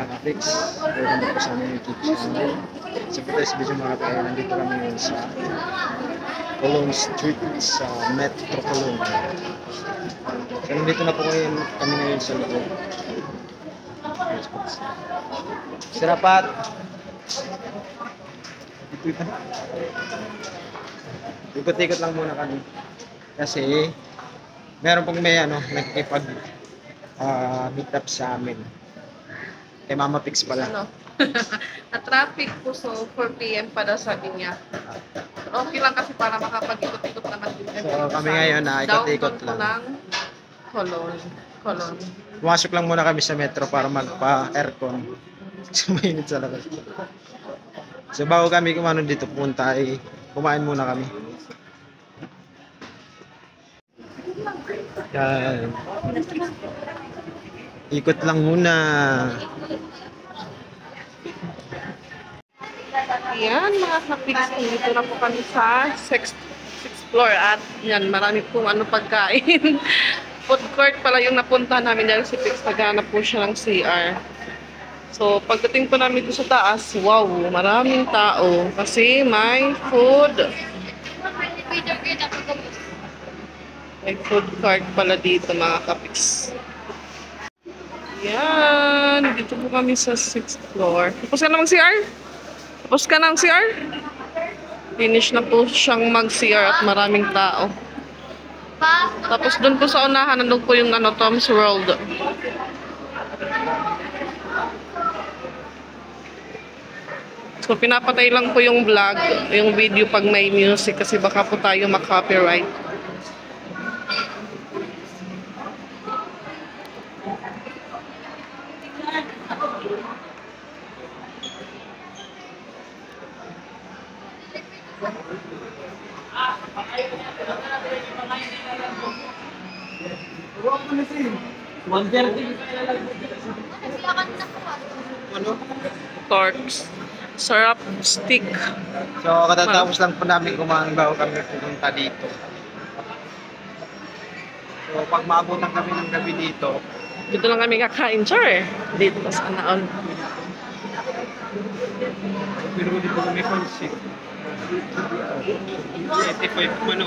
mga ka-fix. Welcome back po sa aming YouTube channel. Sa today's video mga ka nandito kami ngayon sa Colon Street sa Metro Colon. So nandito na po kami ngayon sa loob. Sirapat! Ikot-ikot lang muna kami. Kasi meron pong may nagkipag meet up sa amin. Kay Mama Pix pala. Na-traffic po, so 4 PM pa daw sabi niya. Okay lang kasi para makapag-ikot-ikot naman din. So kami ngayon na ikot-ikot lang. Colon. Pumasok lang muna kami sa metro para magpa-aircon. So mainit sa labas. So bago kami kumano dito punta ay kumain muna kami. Yan. Ikot lang muna. Yan mga kapix, dito na po kami sa 6th floor at yan, marami pong pagkain. Food court pala yung napunta namin dahil si Pix naghanap po siya ng CR. So pagdating po namin dito sa taas, wow, maraming tao kasi may food. May food court pala dito mga kapix. Yan, dito po kami sa 6th floor. Tapos ka na mag-CR? Tapos ka na CR? Finish na po siyang mag-CR at maraming tao. Tapos doon po sa unahan, nandun po yung Tom's World. So pinapatay lang po yung vlog, yung video pag may music kasi baka po tayo mag-copyright. Torx. Sarap stick. So katatapos lang po namin kumain bago kami pumunta dito. So pag maabutan kami ng gabi dito, Dito lang kami kakain, sir. Dito sa Anaon. pero dito kami pansit. 85 ano?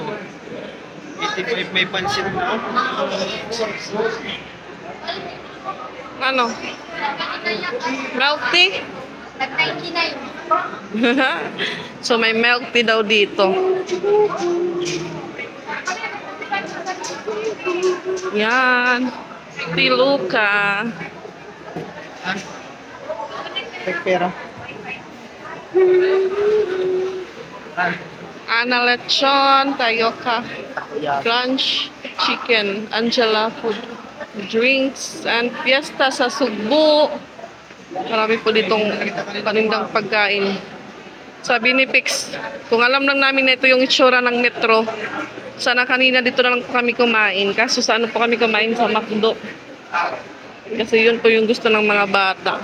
85 may pansit na. Ano? Milk tea? So may milk tea daw dito. Yan. Tiluka. Pera. Ana lechon, tayoka, crunch, chicken, Angela food, drinks, and fiesta sa Sugbo. Marami po ditong panindang pagkain. Sabi ni Pix, kung alam lang namin na ito yung itsura ng metro, sana kanina dito na lang po kami kumain. Kaso sa po kami kumain sa McDo. Kasi yun po yung gusto ng mga bata.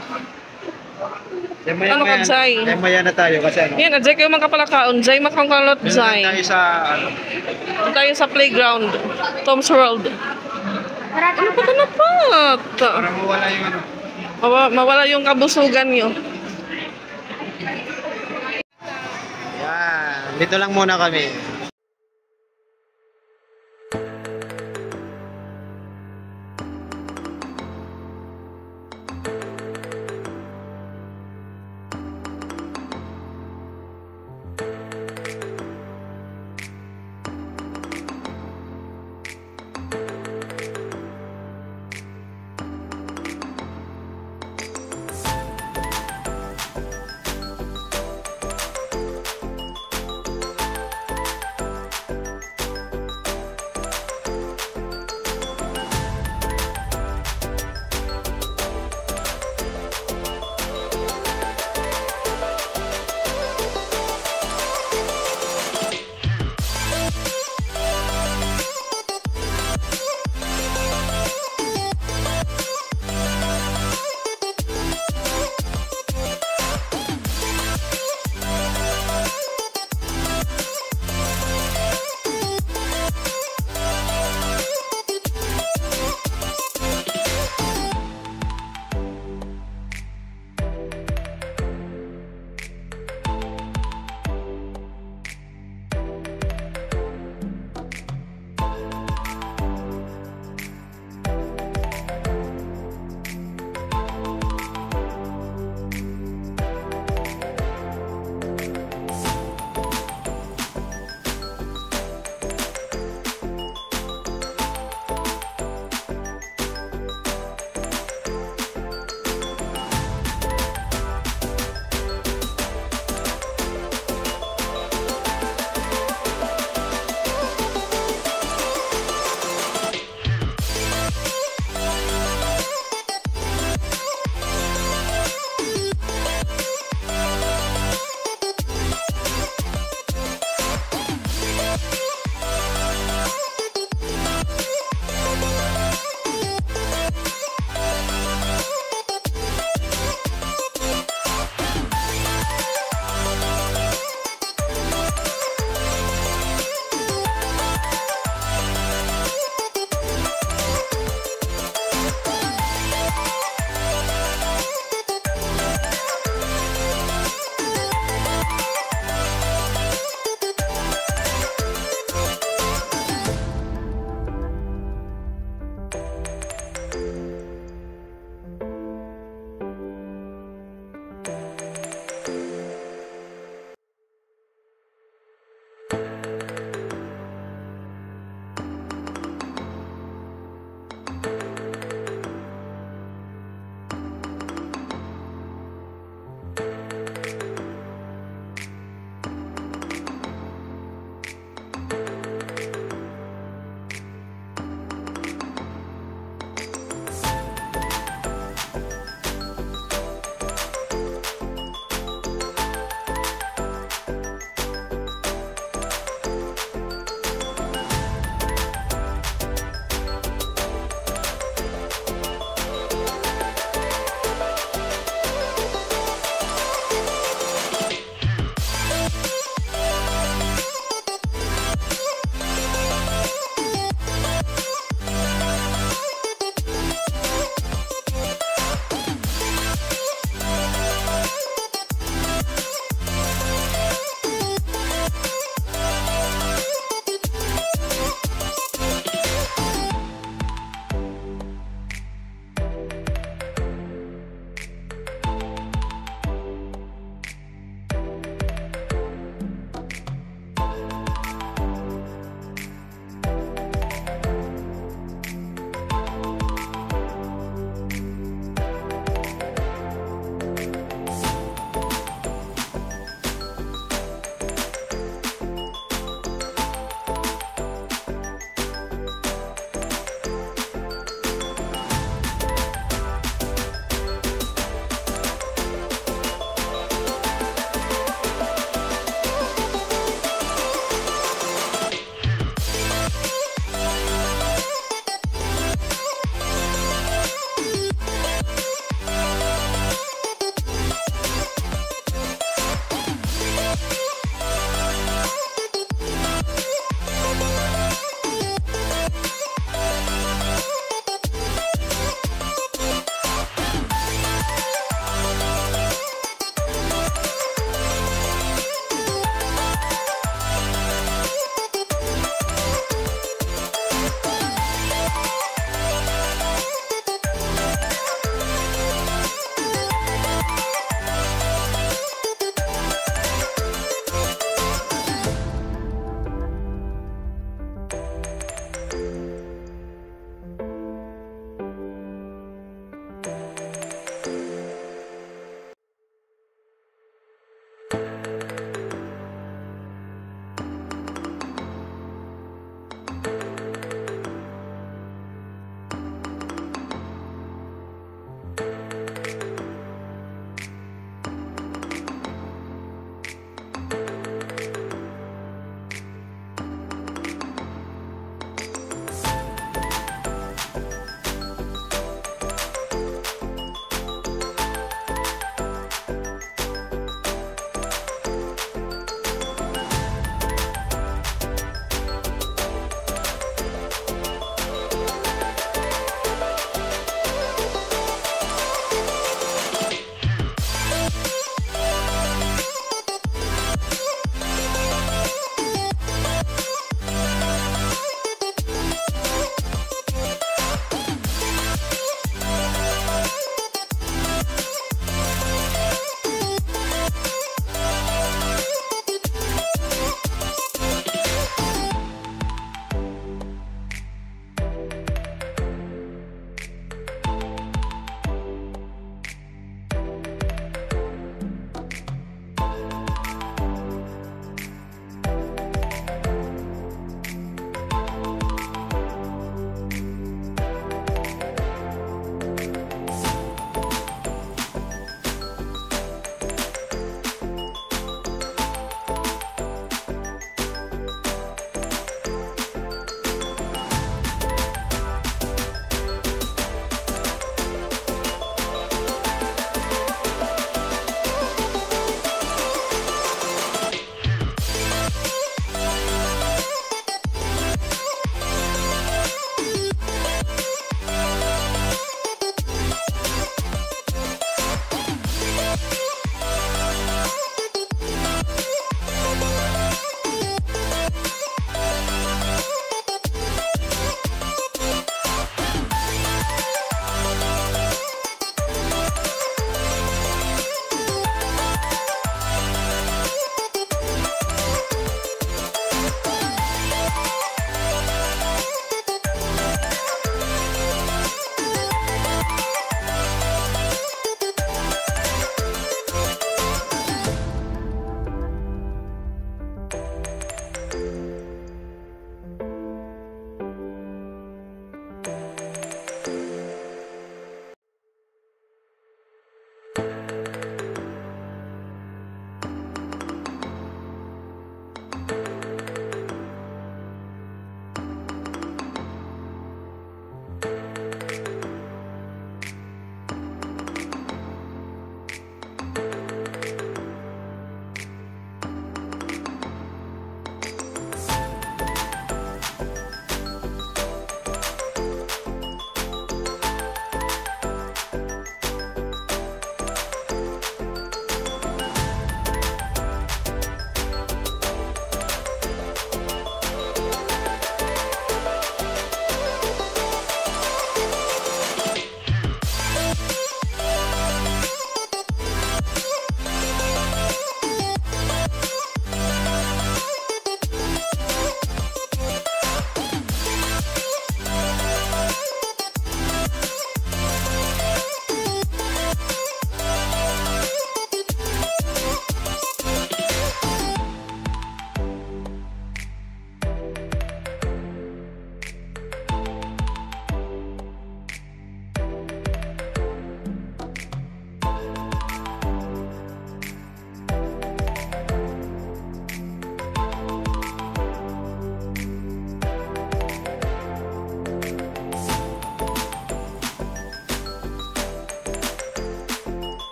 Ano ka, Jai? Maya na tayo kasi ano? Yan, Jai kayo magkapalakaon. Jai makangkalot, Jai. Tayo sa Tayo sa playground. Tom's World. Ano pa tanapat? para mawala yung Mawala yung kabusugan nyo. Yan. Dito lang muna kami.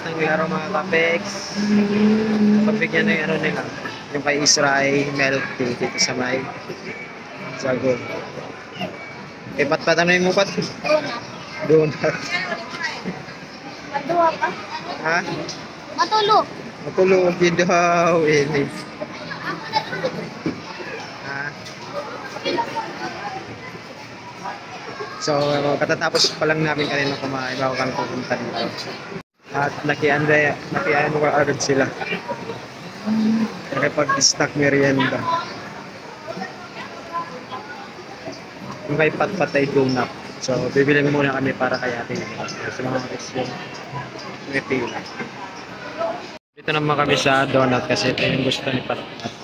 ng laro mga kapex. Pagbigyan na yung ano nila. Yung kay Israel milk tea dito sa may Sago. Eh, pat ano yung mupat? Donut. Maduwa pa. Ha? Matulog. Matulog yun daw. Ha? So, katatapos pa lang namin kanina kumain bago kami pupunta dito. At nakiano ka agad sila. Nakipag-stock merienda. Yung kay Patpatay donut. So, bibili muna kami para kay ate. Sa mga question, may pila. Dito naman kami sa donut kasi ito yung gusto ni Patpat.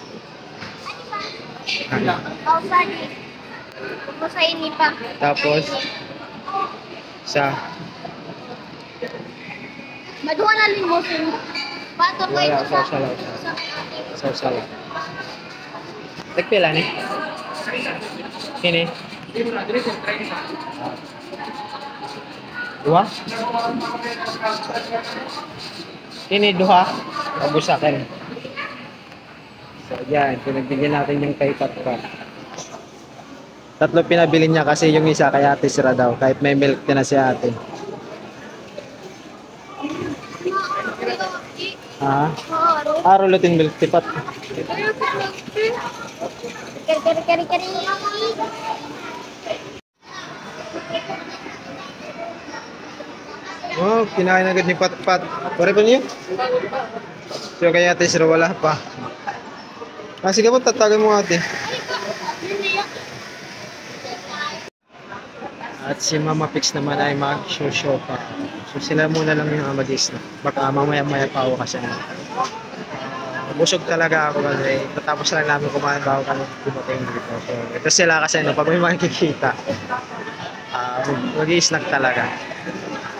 Pausani. Pausain ni pa. Tapos, sa Maduwa na limusin. Pato ko ito sa... Sausala. Nagpila ni? Kini? Dua? Kini duha? Pabusakin. So yan, pinagbigyan natin yung kay Patpat. Tatlo pinabili niya kasi yung isa kay ate sira daw. Kahit may milk din na si ate. Ha? Rulutin milk tea pat. Kari. Oh, kinain agad ni Patpat. Pare pa niyo? So kay ate sira wala pa. Sige po, tatagan mo ate. At si Mama Pix naman ay mag-show pa. So sila muna lang yung mag-isna. Baka mamaya-maya pa ako kasi busog talaga ako kasi tatapos lang namin kumain bago kami dumating dito. So ito sila kasi pag may makikita, mag-i-snack talaga.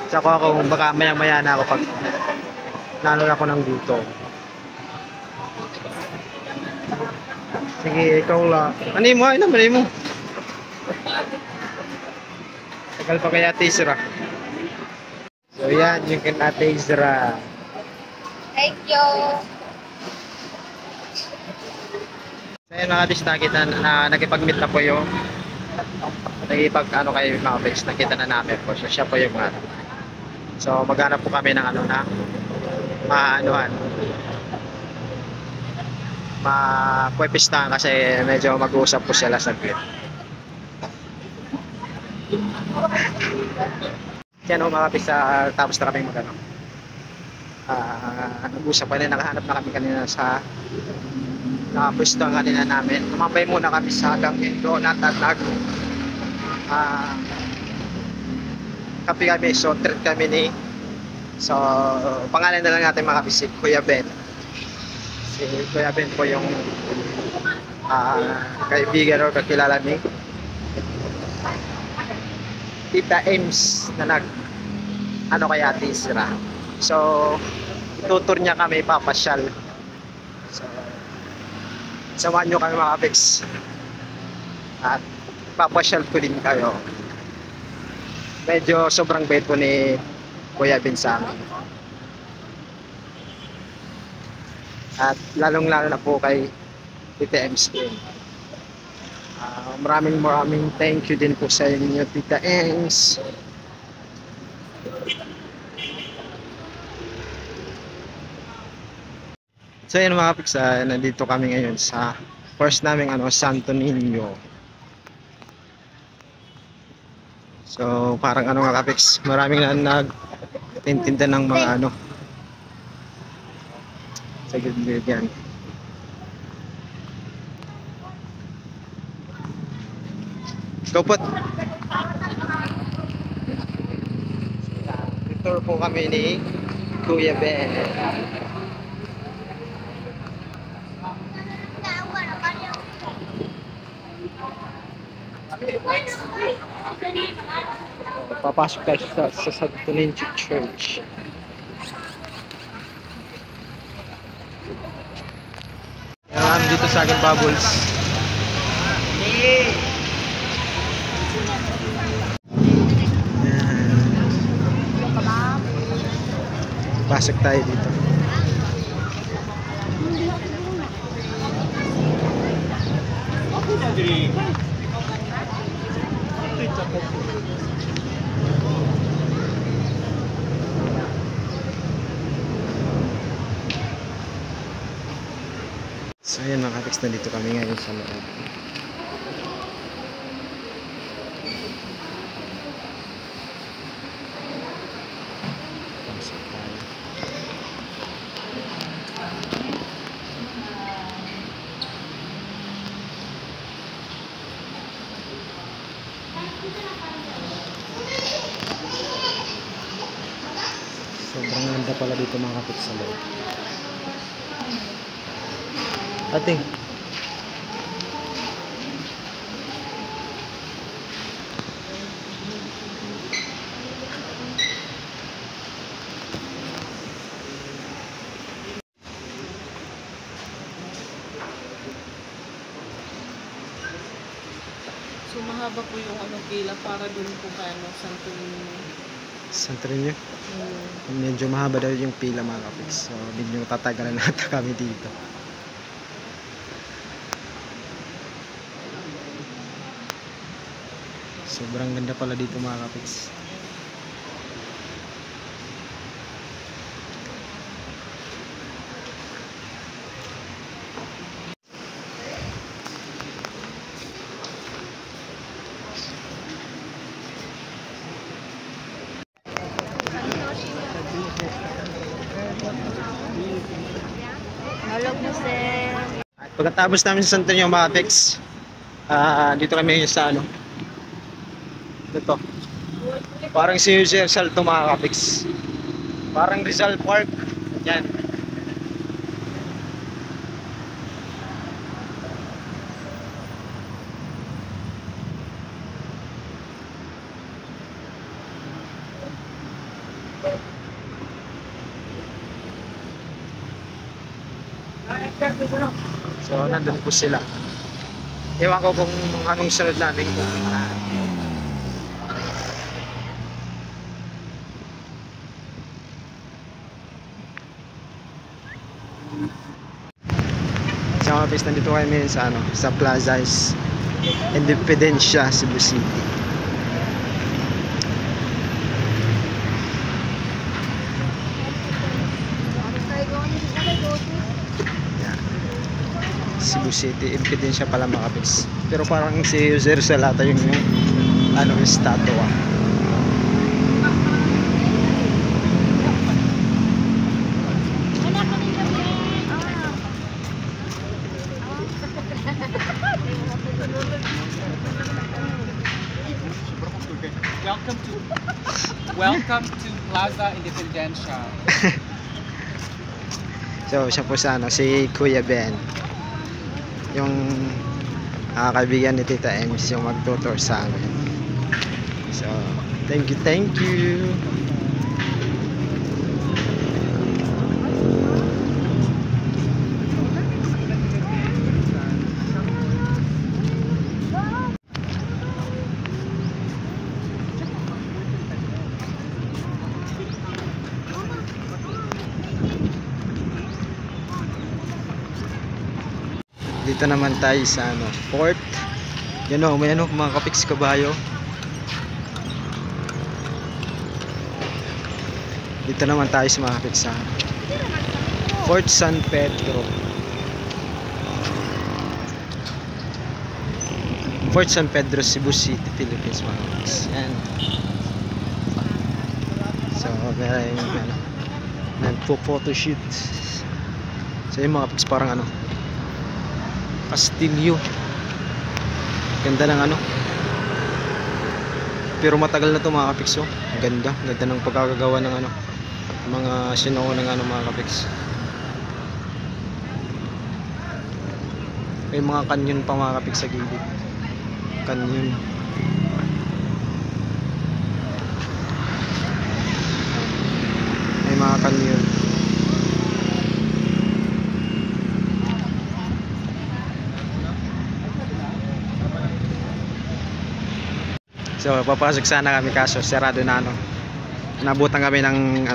So ako baka maya-maya na ako pag nalo ako ng dito. Sige, ikaw lang. Ano mo? Ano mo? Tagal pa kaya Ate Isra. So yan, yung kay Ate Isra. Thank you. So yan mga Ate Isra, nakita na nakipag-meet na po yung kayo mga page, nakita na namin po. So siya po yung ano. So maghanap po kami ng ano na mapwepistahan kasi medyo mag-uusap po sila sa grid. Yan o mga kapis, tapos na kami mag-ano. Nag-usap pa rin, nakahanap na kami kanina sa nakapwestuhan kanina namin. Tumambay muna kami sa Dunkin' Donut at kape kami, so treat kami ni pangalan na lang natin mga kapis, si Kuya Ben. Si Kuya Ben po yung kaibigan o kakilala ni Tita Ems na kay Ate Isra. So tutur niya kami papasyal. So samahan nyo kami mga kapix at papasyal ko din kayo. Medyo sobrang bait po ni Kuya Ben sa amin. At lalong-lalo na po kay Tita Ems din. Maraming thank you din po sa inyo, Tita Ems. So yun mga kapiks, nandito kami ngayon sa first naming Santo Niño. So parang mga kapiks, maraming na nagtintinda ng mga sa gilid yan. Go pot. Tour po kami ni Kuya Ben. Papasok tayo sa Santo Niño Church. Yan, dito sa akin bubbles. Pasok tayo dito. So ayan mga kapiks, nandito kami ngayon sa loob. Pasok tayo. Sobrang ganda pala dito mga kapiks sa loob. Ate. So mahaba po yung pila para dun po kay Santo Niño. Santo Niño. Medyo mahaba daw yung pila mga kapiks. So medyo tatagalan nata kami dito. Sobrang ganda pala dito mga kapiks. Nalog mo, sir. At pagkatapos namin sa Santo Niño mga kapiks, dito kami sa ano. Ito. Parang si Jose Rizal to mga kapiks. Parang Rizal Park. Yan. So nandun po sila. Ewan ko kung anong sunod namin. So mga kapis, nandito kami sa ano, sa Plaza Independencia, Cebu City. Yan. Cebu City, Independencia pala mga kapis. Pero parang si Jose Rizal ata yung ano, statua. Welcome to Plaza Independencia. So siya po sa ano, si Kuya Ben, yung kaibigan ni Tita Ems, yung magtutor sa amin. So thank you, thank you. Dito naman tayo sa ano, Fort. Yan o, may ano, mga kapiks kabayo. Dito naman tayo sa mga kapiks sa Fort San Pedro. Fort San Pedro, Cebu City, Philippines mga kapiks. Yan. So, may photoshoot. So, yung mga kapiks parang ano, Castillo. Ganda ng ano. Pero matagal na to mga kapiks. Oh. Ganda ng pagkakagawa ng ano, mga sinoo ng ano mga kapiks. May mga kanyon pa mga kapiks sa gilid. Kanyon. May mga kanyon. So papasok sana kami kaso sarado na ano. nabutan kami ng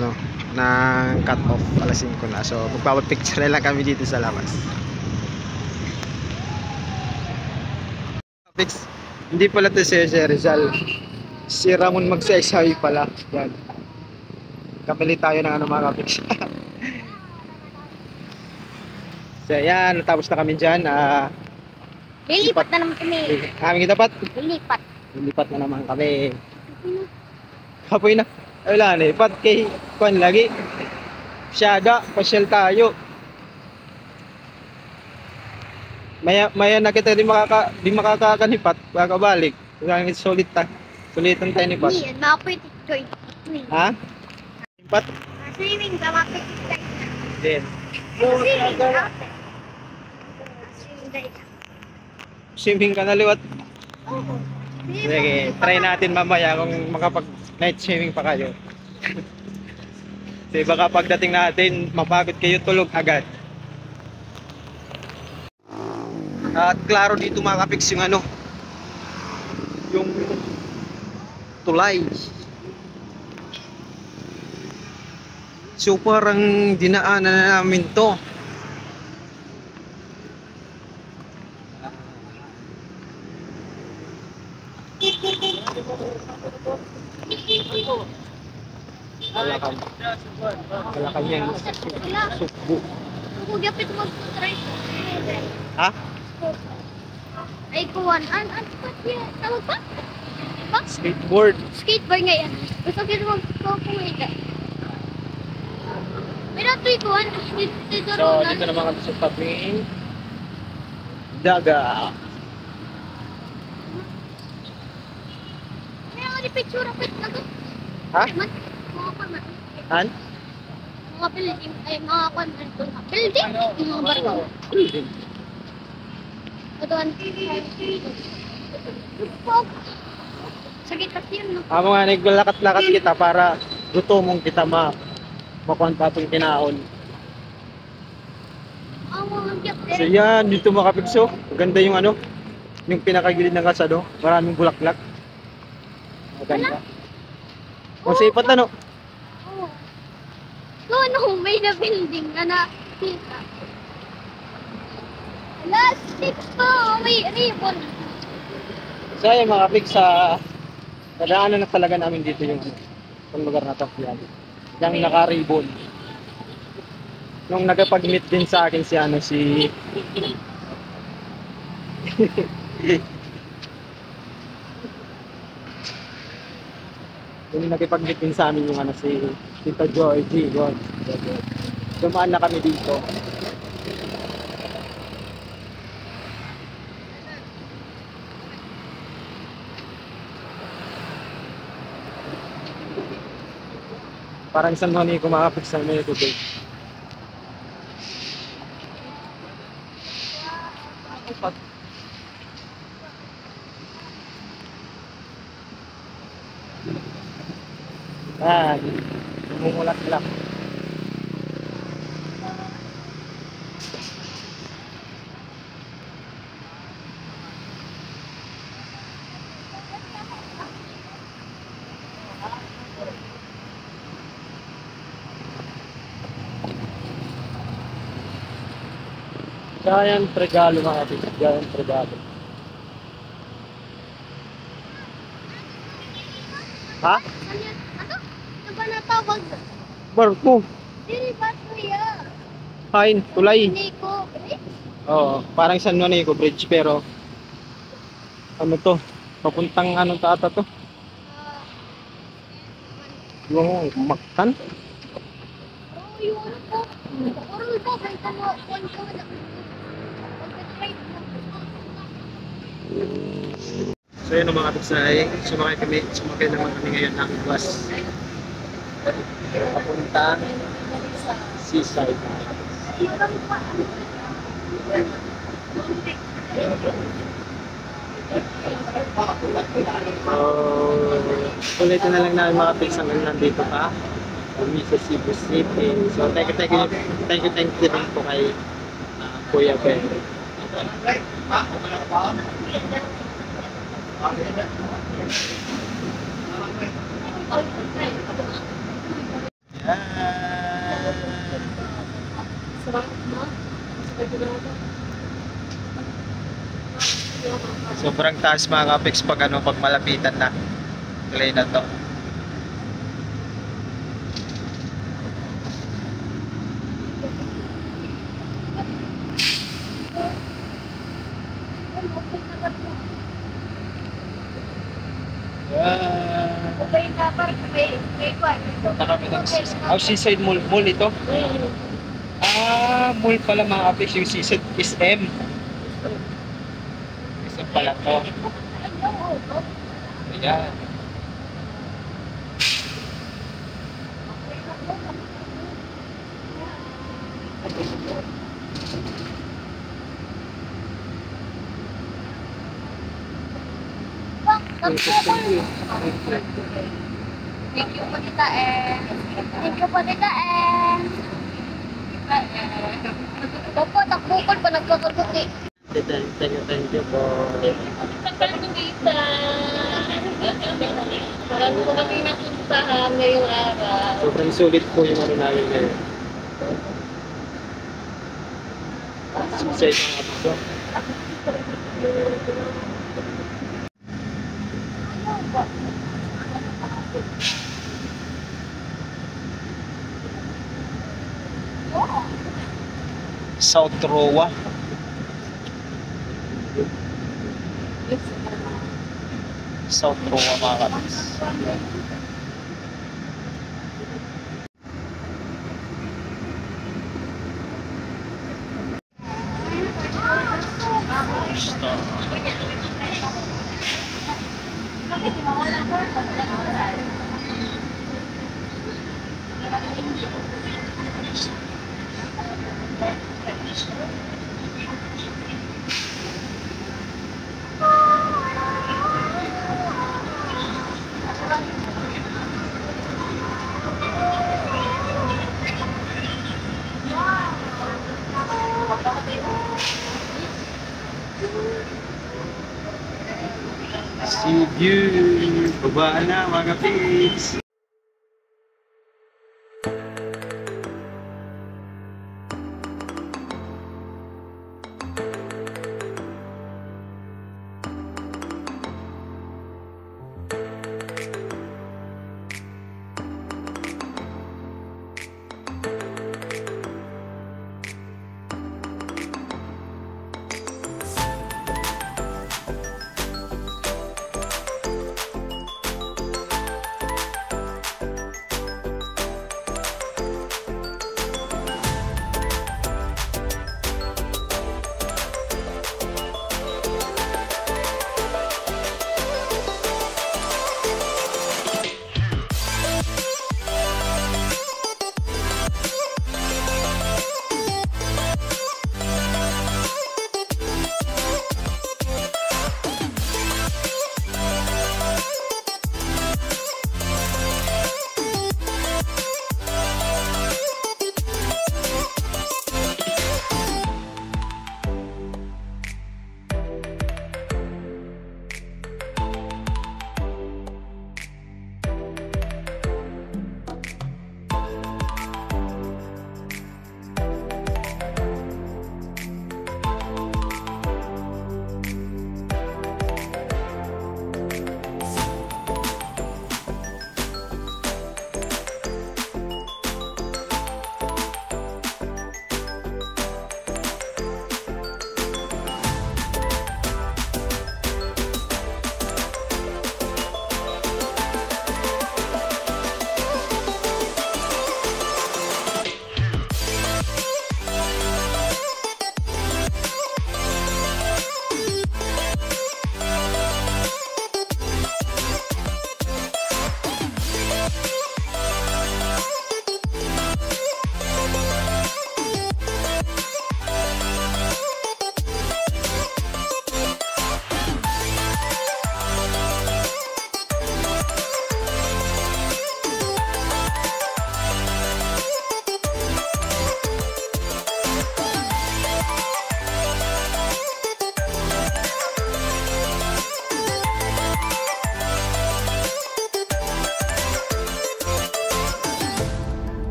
ng cut off alas 5 na. So magpapapicture lang kami dito sa labas. Fix. Hindi pala to si Rizal. Si Ramon Magsaysay pala. Yan. Kapili tayo ng mga kapix. So yan, tapos na kami dyan. Lilipat na naman kami. Aming dapat. Lilipat. Lilipat na naman kami. Kapoy na. Ay wala na. Lipat kay Kwan lagi. Siyada, pasyal tayo. Maya na kita di makakakanipat. Kakabalik. Sulitan tayo nipat. Hindi, mapit ito. Ha? Nipat? Swimming ka, mapit ito. Din. Swimming ka. Swimming ka. Swimming ka na liwat. Oo. Sige, try natin mamaya kung makapag night swimming pa kayo. Kasi baka pagdating natin, mapagod kayo, tulog agad. At klaro dito mga kapiks yung yung tulay. So parang dinaanan na namin to. Kalakam yan. Sukbo. Kung gapit mo try ko. Ha? Ay, kuwan. Ano pa siya? Tawag pa? Ba? Skateboard. Skateboard nga yan. Gusto ko kumita. May natoy kuwan. Dito So dito naman kami sa tabing daga. May mga picture ako na to. Ha? Mga kwan. Han? Mga building. Ay, mga kwan. Building? Mga barko. Ito ang sakit kasi yun, no? Amo nga naglalakat-lakat kita para gutomong kita makuhan pa itong kinaon. Ang mga So yan, dito mga kapigso. Maganda yung yung pinakagilid ng kalsado. Maraming bulaklak. Maganda. O sa ipat Oo. So, ano, may na building na nakita. Plastic po! May ribbon. So yan mga kapigs, nadaanan na talaga namin dito yung lugar na to. Yan. Yung naka-ribbon. Nung nagpag-meet din sa akin si yung nagpag-meet din sa amin yung si Tito Georgie. Dumaan na kami dito. Parang San Juan ko makapit sa mga today. Mumulat lang. Giant regalo mga kapatid, giant regalo. Ha? Ano? Ano ba natawag? Barko. Dili ba kuya? Kain, tulay. Hindi ko. Oo, parang San Juanico Bridge pero ano to? Papuntang tata to? Yung Mactan? Oo, yung ano po. Oral ba? Benta mo. Kuwan ka wala. Pagka-try mo. So yun mga kapitsay, sumakay naman kami ngayon ng bus. Papunta seaside. So, ulitin na lang namin mga kapitsay hanggang nandito pa. Kami sa Cebu City. So thank you din po kay Kuya Ben. Sobrang taas mga kapiks pag ano, pag malapitan na. Clay na to. Okay na parang may kwan. Punta kami ng Seaside Mall. Mall ito? Ah, mall pala mga kapiks. Yung Seaside is M. SM pala to. Ayan. Thank you po Tita Eng. Thank you po Tita Eng. Opo, takbukol pa nagkakaguti. Thank you po. Marami po kami napuntahan ngayong araw. Sobrang sulit po yung ano namin ngayon. Suicide mga kapiks. South Roa. South Roa mga kapiks. See you! Babaan na mga kapiks!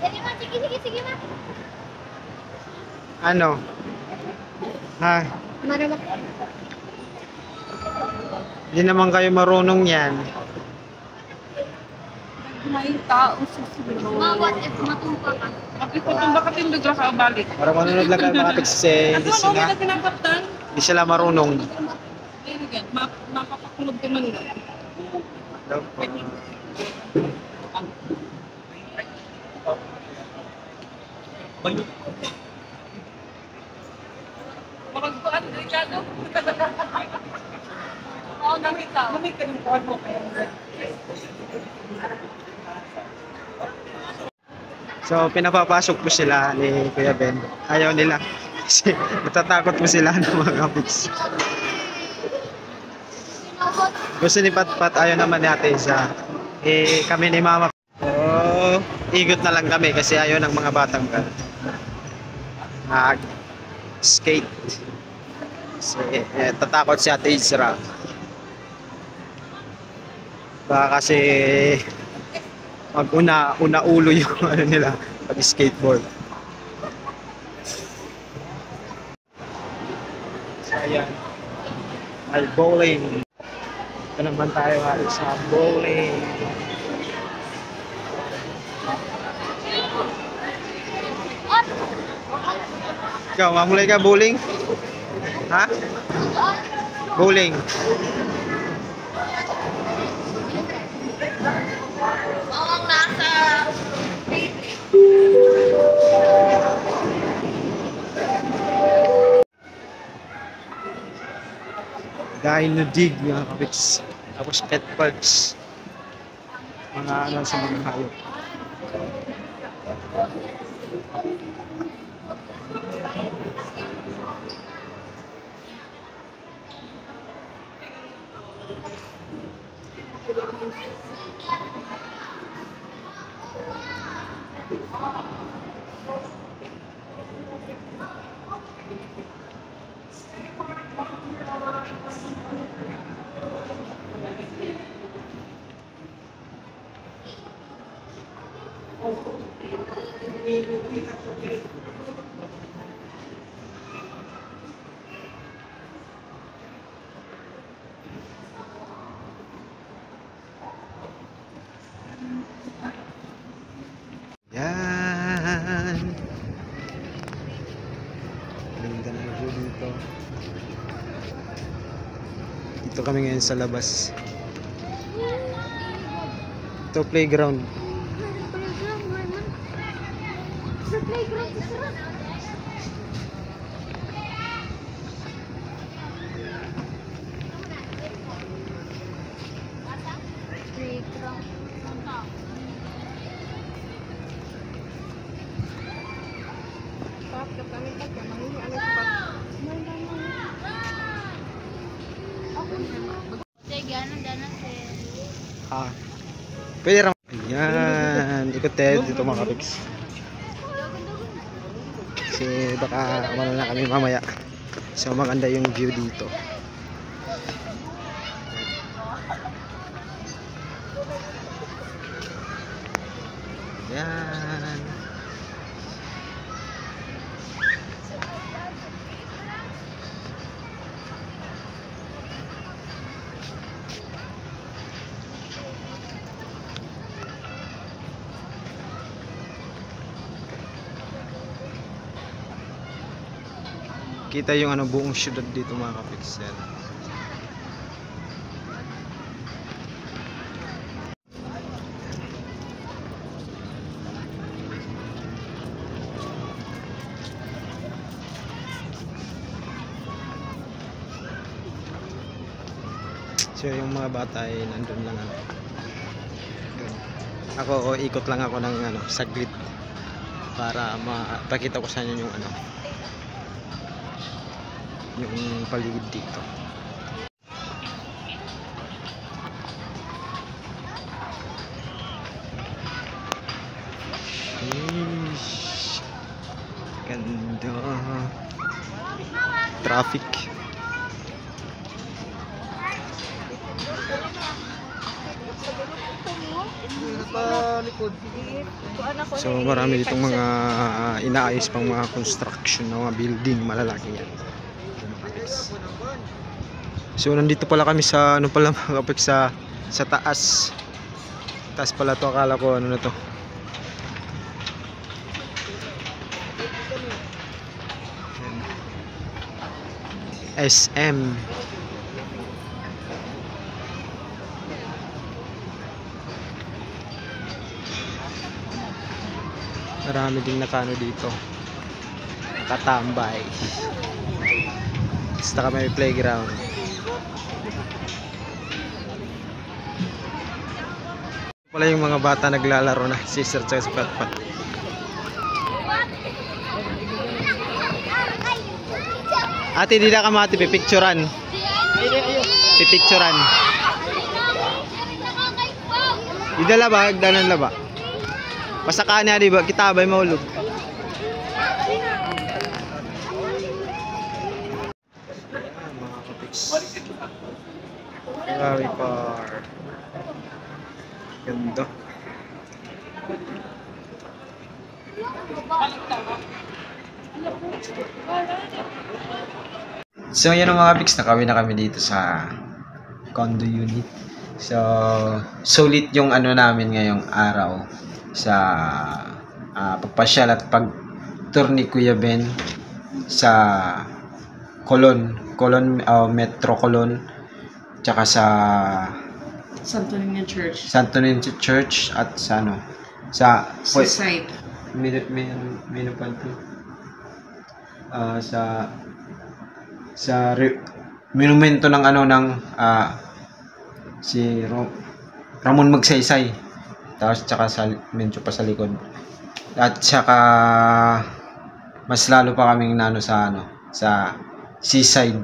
Dali ma, sige ma. Ano? Ha? Marunong. Hindi naman kayo marunong yan. May tao sa siguro. Ma, what if matumpa ka? Kapit ko itong baka tindog ra ka balik. Para manunod lang kayo mga pics eh. Ano ano may nakinagkaptan? Hindi sila marunong. Ayun yan, mapapakulog ko man. Makagpuan, Ricardo. Oo, nakita. Lamig ka ng kuwan mo. So, pinapapasok po sila ni Kuya Ben. Ayaw nila. Kasi natatakot po sila ng mga kapiks. Gusto ni Patpat, ayaw naman ni Ate Isa. Eh, kami ni Mama. Oh, igot na lang kami kasi ayaw ng mga batang ka. Skate. Kasi tatakot si Ate Isra. Baka kasi una ulo yung ano nila pag skateboard. So ayan, ay bowling. Ito naman tayo sa bowling. Ikaw, mamulay ka bowling? Ha? Bowling. Ang nasa. Dino dig mga kapiks. Tapos pet parks. Mga ano sa mga hayop. Yan. Ganda ng view dito. Dito kami ngayon sa labas. Ito playground. Sa playground sa sarap. Playground. Bakit kami pa kaya mangingi ano sa Sige, anong danas eh. Ha. Pwede ram. Ayan. Ikot tayo dito mga kapiks. Kasi baka umano na kami mamaya. So maganda yung view dito. Ayan. Kita yung ano buong syudad dito mga kapixel. So yung mga bata ay nandun lang ano. Ako ikot lang ako ng ano saglit para mapakita ko sa inyo yung ano yung paligid dito. Ish, ganda. Traffic. So marami ditong mga inaayos pang mga construction ng mga building malalaki yan. So nandito pala kami sa ano pala mga kapiks sa taas. Taas pala to, akala ko ano na to. SM. Marami ding nakano dito. Katambay. Basta kami may playground. Wala yung mga bata naglalaro na. Sister tsaka si Patpat. Ate, di na ka mati, pipicturan. Pipicturan. Idala ba? Danan la ba? Pasakaan niya, di ba? Kita ba'y maulog? Mga kapiks. Ferrari car. Ganda. So yan ang mga kapiks, nakawin na kami dito sa condo unit. So sulit yung ano namin ngayong araw sa pagpasyal at pag-tour ni Kuya Ben sa Metro Colon, tsaka sa Santo Niño Church. Santo Niño Church at sa ano sa Side. sa monumento ng ano ng si Ramon Magsaysay, tapos tsaka sa medyo pa sa likod, at tsaka mas lalo pa kaming nano sa ano sa seaside.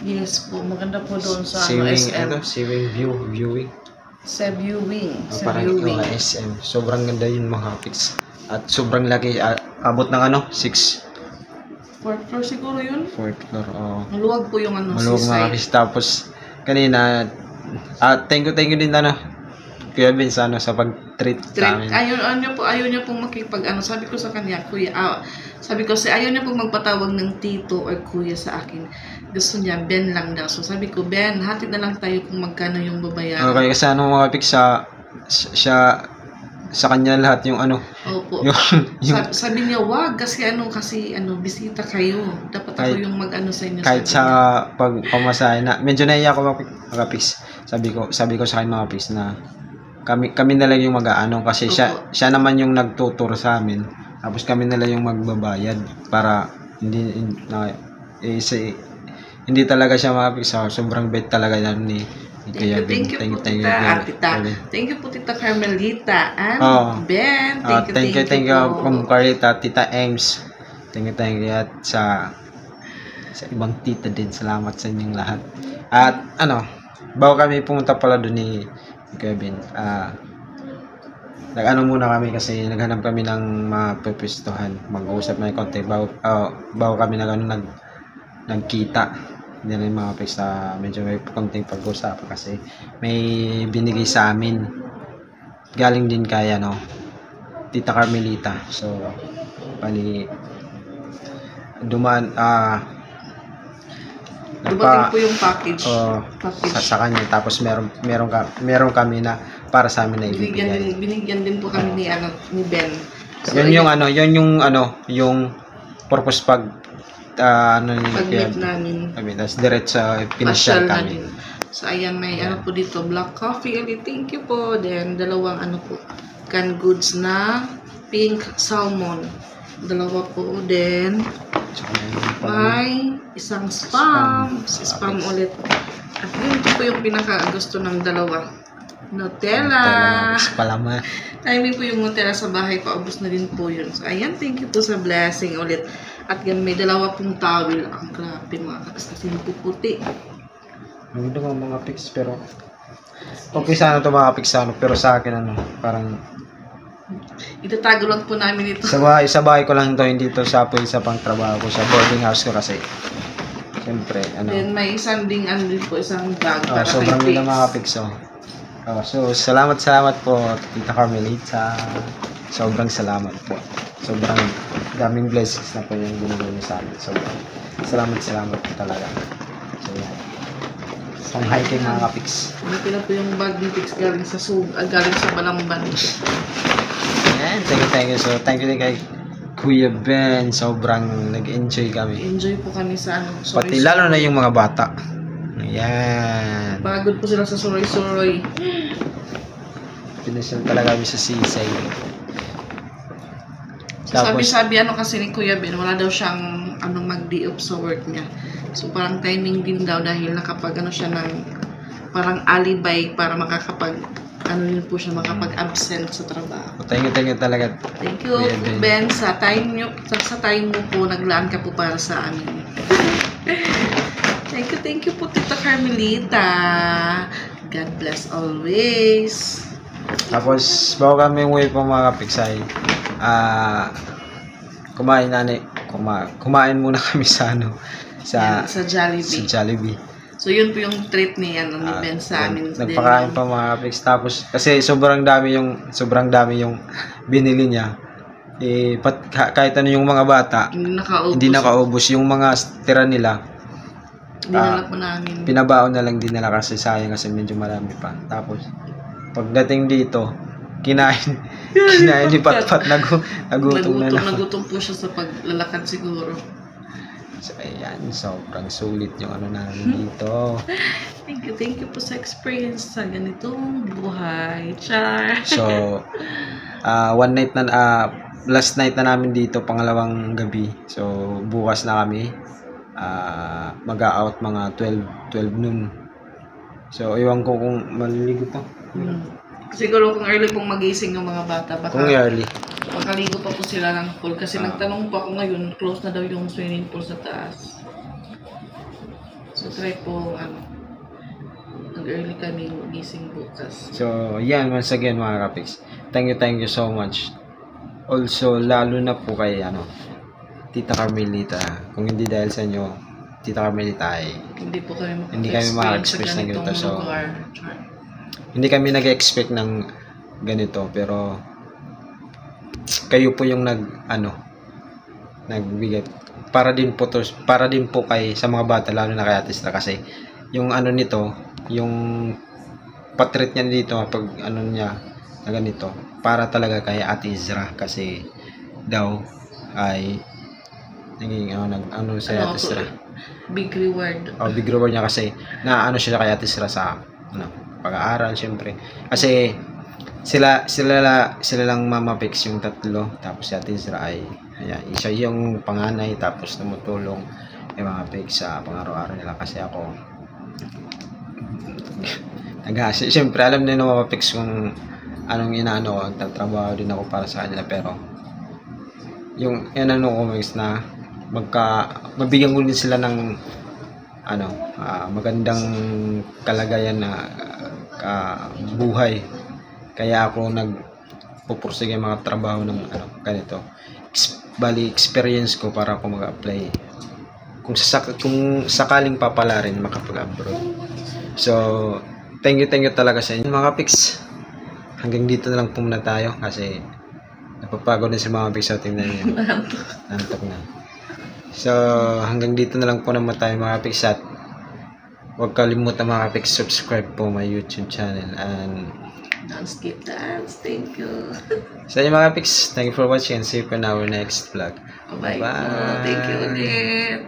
Yes po, maganda po doon sa Seawing viewing. Sa viewing. Parang SM. Sobrang ganda yun mga kapiks. At sobrang laki, abot ng ano 4th floor siguro yun. 4th floor. Maluwag po yung ano, Maluwag mga seaside. kapiks. Tapos kanina thank you din ano Kuya Ben sa ano sa pag-treat sa amin. Ayaw niya pong makipag ano, sabi ko sa kanya, kuya, sabi ko ayaw niya pong magpatawag ng tito or kuya sa akin. Gusto niya Ben lang daw. So sabi ko, Ben, hatid na lang tayo kung magkano yung babayaran. Okay, kasi ano mga kapiks, sa kanya lahat yung ano. Opo. Sabi niya, wag kasi bisita kayo. Dapat ako yung mag-ano sa inyo. Kahit sa pagpamasahe na medyo naiyak ako mga kapiks. Sabi ko sa kanya mga kapiks na kami na lang yung mag-aano kasi siya naman yung nagtutur sa amin. Tapos kami na lang yung magbabayad para hindi talaga siya mga kapiks. Sobrang bait talaga yan ni Kuya Ben. Thank you po Tita Carmelita and Ben. Thank you Ma'am Carlita, Tita Ems. Thank you at sa ibang tita din. Salamat sa inyong lahat. At bago kami pumunta pala doon ni Kuya Ben, nag-ano muna kami kasi naghanap kami ng mapwestuhan. Mag-uusap na yung konti bago kami nagkita. Hindi na yung mga pista, medyo may konting pag-usapan kasi may binigay sa amin galing din kaya Tita Carmelita. So bali dumating po yung package. Sa kanya, tapos meron kami na para sa amin na ibibigay. Binigyan din po kami ni Ben. So, yun yung purpose pag-meet namin. Tapos diretso pinasyal kami. So ayan, may po dito, black coffee ulit. Thank you po. Then dalawang canned goods na pink salmon. Dalawa po. Then may isang spam ulit. At yun po yung pinaka gusto ng dalawa. Nutella. Palaman. Timing po yung Nutella sa bahay, paubos na din po yun. So ayan, thank you po sa blessing ulit. At yan, may dalawa pong towel. Ang grabe mga kapiks, kasi puputi. Ang ganda mga pics, pero okay sana ito mga pics, pero sa akin parang itatago lang po namin ito. Sa bahay ko lang ito, hindi ito sa pang trabaho ko, sa boarding house ko kasi siyempre Then may isang din po, isang bag para sobrang ganda mga pics. So, salamat po, Tita Carmelita. Sobrang salamat po. Sobrang daming blessings na po yung binigay niyo sa amin. Sobrang salamat po talaga. So, yan. Pang hiking mga kapiks. Dito na po yung bag ni Pix galing sa Balamban. Yan, thank you. So, thank you din kay Kuya Ben. Sobrang nag-enjoy kami. Enjoy po kami sa Pati lalo na yung mga bata. Ayan. Pagod po sila sa suroy-suroy. Pinasyal talaga kami sa sisay. Tapos, Sabi kasi ni Kuya Ben, wala daw siyang mag-day off sa work niya. So parang timing din daw dahil nakapag siya ng parang alibay para yun po siya makapag-absent sa trabaho. thank you talaga. Thank you, Ben, sa time mo po, naglaan ka po para sa amin. Thank you po, Tita Carmelita. God bless always. Tapos, bago kami umuwi po mga kapiksay, kumain muna kami sa Sa Jollibee. Jollibee. So yun po yung treat ni Ben sa amin. Nagpakain pa mga kapiks. Tapos, kasi sobrang dami yung binili niya. Kahit ano yung mga bata, hindi nakaubos. Yung mga tira nila, dinala po namin. Pinabaon na lang dinala kasi sayang kasi medyo marami pa. Tapos pagdating dito, kinain ni Patpat, nagutom na lang. Nagutom po siya sa paglalakad siguro. So ayan, sobrang sulit yung namin dito. Thank you po sa experience sa ganitong buhay. Char. So last night na namin dito, pangalawang gabi. So bukas na kami. Mag-out mga 12 noon. So, iwan ko kung maliligo pa. Siguro kung early pong magising yung mga bata, baka kung early, makaligo pa po sila ng pool. Kasi nagtanong pa ako ngayon, close na daw yung swimming pool sa taas. So, try po, mag-early kami magising bukas. So, yan, once again mga kapiks. Thank you so much. Also, lalo na po kay, Tita Carmelita. Kung hindi dahil sa inyo, Tita Carmelita, ay hindi kami maka-expect ng ganito. So, hindi kami nag-expect ng ganito, pero kayo po yung nagbigay para din po kay sa mga bata, lalo na kay Ate Isra, kasi yung nito, yung patreat niya dito pag niya na ganito, para talaga kay Ate Isra, kasi daw ay naging sa Ate Isra. Big reward. Big reward niya kasi siya kay Ate Isra sa pag-aaral, syempre. Kasi sila lang Mama Pix yung tatlo, tapos si Ate Isra ay siya yung panganay, tapos tumutulong kay Mama Pix sa pang-araw-araw nila, kasi ako syempre alam din ng Mama Pix kung anong inaano ko, nagtatrabaho din ako para sa kanila, pero yung ko is na mabigyan ko din sila ng magandang kalagayan na buhay, kaya ako nagpupursige mga trabaho ng ganito. Bali experience ko para ako mag-apply kung sakaling papala rin makapag-abroad. So thank you talaga sa inyo mga Pix. Hanggang dito na lang po muna tayo kasi napapagod na si mga Pix. Tingnan niyo, nantok na. So, hanggang dito na lang po naman tayo mga Pix, at huwag kalimutan mga Pix, subscribe po my YouTube channel, and don't skip dance. Thank you. Sa inyo mga Pix, thank you for watching, and see you in our next vlog. Bye. Thank you ulit.